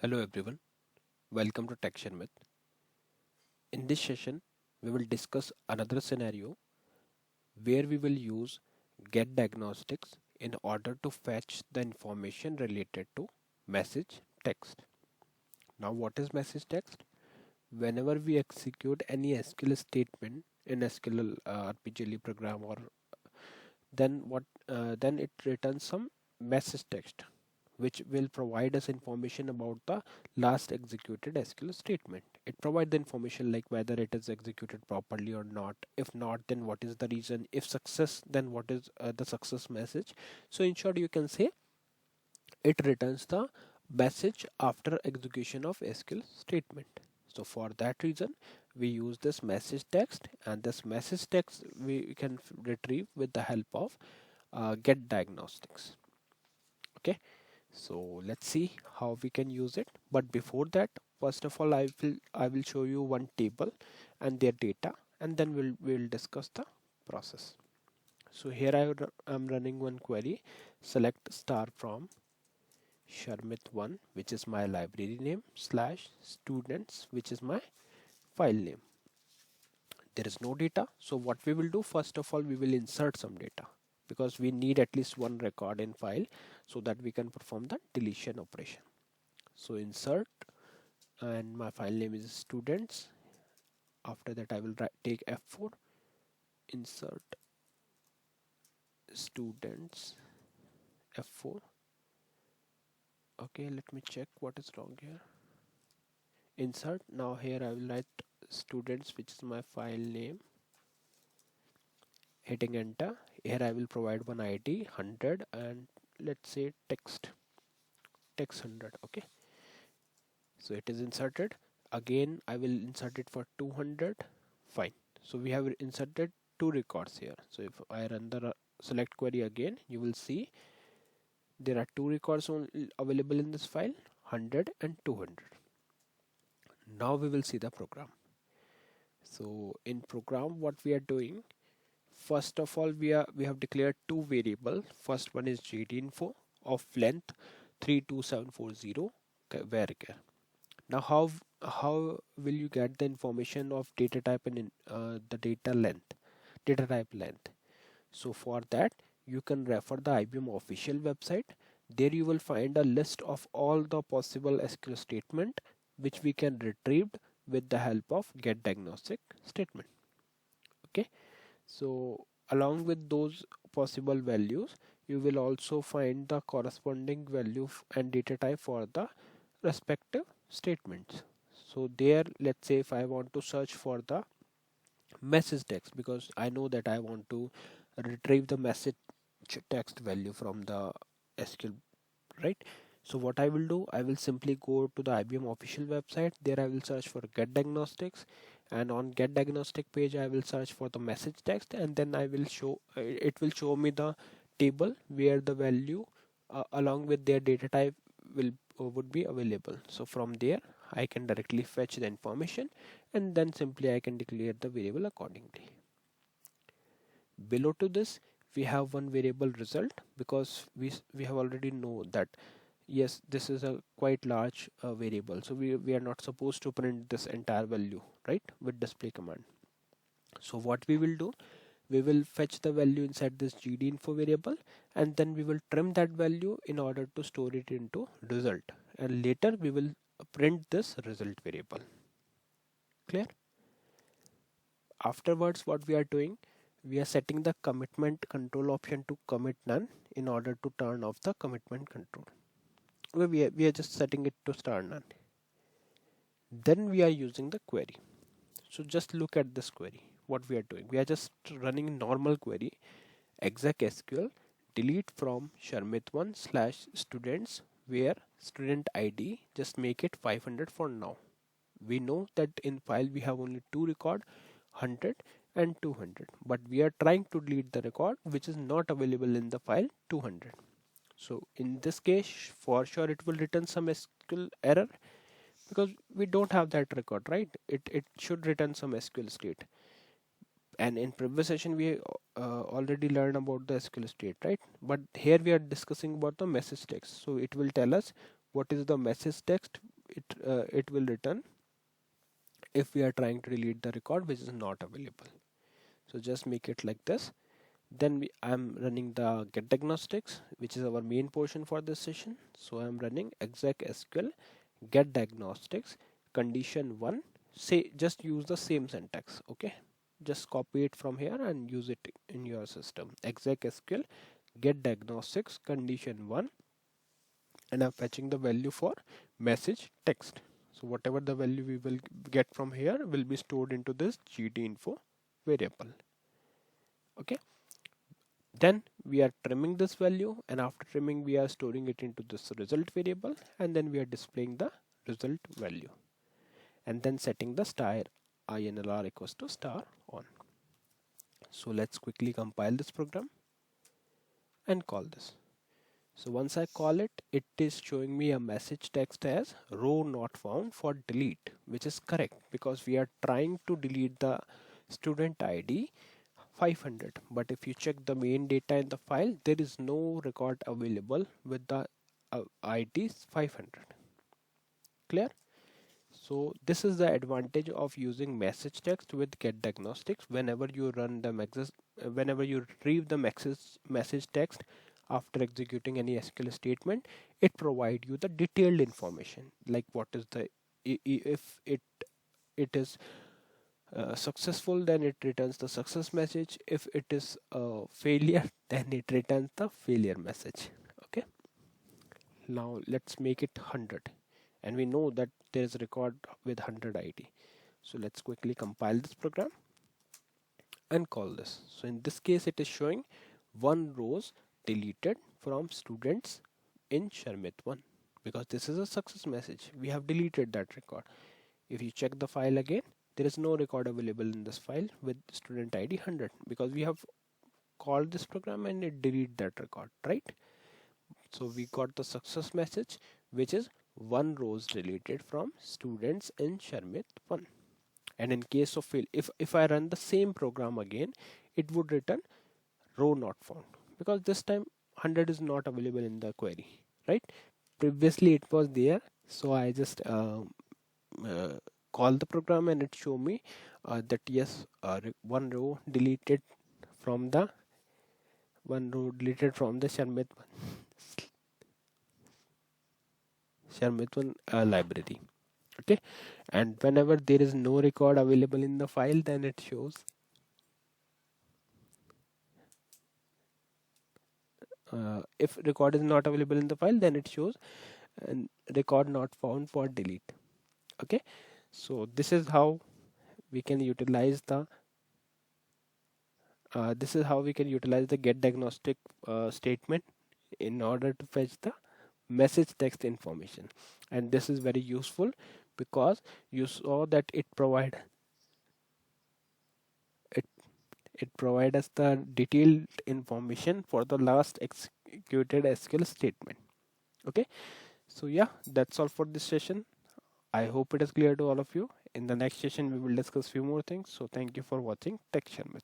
Hello everyone, welcome to Tech Sharmit. In this session, we will discuss another scenario where we will use Get Diagnostics in order to fetch the information related to message text. Now, what is message text? Whenever we execute any SQL statement in SQL RPGLE program, or then it returns some message text which will provide us information about the last executed SQL statement. It provides the information like whether it is executed properly or not. If not, then what is the reason? If success, then what is the success message? So in short, you can say it returns the message after execution of SQL statement. So for that reason, we use this message text, and this message text we can retrieve with the help of Get Diagnostics. Okay. So let's see how we can use it. But before that, first of all, I will show you one table and their data, and then we'll discuss the process. So here I'm running one query. Select star from Sharmit1, which is my library name, slash students, which is my file name. There is no data. So what we will do, first of all, we will insert some data because we need at least one record in file so that we can perform the deletion operation. So insert, and my file name is students. After that I will take F4, insert students, F4. Okay, let me check what is wrong here. Insert. Now here I will write students, which is my file name. Hitting enter. Here I will provide one ID 100 and let's say text 100. Okay, so it is inserted. Again I will insert it for 200. Fine. So we have inserted two records here. So if I run the select query again, you will see there are two records available in this file, 100 and 200. Now we will see the program. So in program, what we are doing, first of all, we have declared two variables. First one is jdinfo of length 32740 varchar. Now how will you get the information of data type and the data type length? So for that, you can refer the IBM official website. There you will find a list of all the possible SQL statement which we can retrieve with the help of Get Diagnostic statement. Okay, so along with those possible values, you will also find the corresponding value and data type for the respective statements. So there, let's say if I want to search for the message text, because I know that I want to retrieve the message text value from the SQL, right? So what I will do, I will simply go to the IBM official website. There I will search for Get Diagnostics, and on Get Diagnostic page I will search for the message text, and then I will show it will show me the table where the value along with their data type would be available. So from there I can directly fetch the information, and then simply I can declare the variable accordingly. Below to this, we have one variable result, because we have already know that yes, this is a quite large variable, so we are not supposed to print this entire value, right, with display command. So what we will do, we will fetch the value inside this gdinfo variable, and then we will trim that value in order to store it into result, and later we will print this result variable. Clear? Afterwards, what we are doing, we are setting the commitment control option to commit none in order to turn off the commitment control. We are just setting it to star none. Then we are using the query. So just look at this query. What we are doing, we are just running normal query, exec SQL delete from Sharmit1 slash students, where student ID just make it 500 for now. We know that in file we have only two record, 100 and 200, but we are trying to delete the record which is not available in the file 200. So in this case, for sure it will return some SQL error, because we don't have that record, right? It should return some SQL state. And in previous session we already learned about the SQL state, right? But here we are discussing about the message text, so it will tell us what is the message text it will return if we are trying to delete the record which is not available. So just make it like this. Then I'm running the Get Diagnostics, which is our main portion for this session. So I'm running exec SQL Get Diagnostics condition 1. Say just use the same syntax, okay? Just copy it from here and use it in your system. Exec SQL Get Diagnostics condition 1, and I'm fetching the value for message text. So whatever the value we will get from here will be stored into this gtinfo variable. Okay. Then we are trimming this value, and after trimming we are storing it into this result variable, and then we are displaying the result value, and then setting the star INLR equals to star on. So let's quickly compile this program and call this. So once I call it, it is showing me a message text as row not found for delete, which is correct because we are trying to delete the student ID 500. But if you check the main data in the file, there is no record available with the ID 500. Clear? So this is the advantage of using message text with Get Diagnostics. Whenever you run the whenever you retrieve the message text after executing any SQL statement, it provides you the detailed information, like what is the if it is successful, then it returns the success message. If it is a failure, then it returns the failure message. Okay. Now let's make it 100, and we know that there is a record with 100 ID. So let's quickly compile this program and call this. So in this case, it is showing 1 rows deleted from students in Sharmit 1, because this is a success message. We have deleted that record. If you check the file again, there is no record available in this file with student ID 100, because we have called this program and it deleted that record, right? So we got the success message, which is 1 rows deleted from students in Sharmit 1. And in case of fail, if I run the same program again, it would return row not found, because this time 100 is not available in the query, right? Previously it was there, so I just call the program and it show me that yes, 1 row deleted from the Sharmit 1 library. Okay, and whenever there is no record available in the file, then it shows if record is not available in the file, then it shows record not found for delete. Okay, so this is how we can utilize the Get Diagnostic statement in order to fetch the message text information. And this is very useful because you saw that it provide us the detailed information for the last executed SQL statement. Okay, so yeah, that's all for this session. I hope it is clear to all of you. In the next session we will discuss few more things. So thank you for watching Tech Sharmit.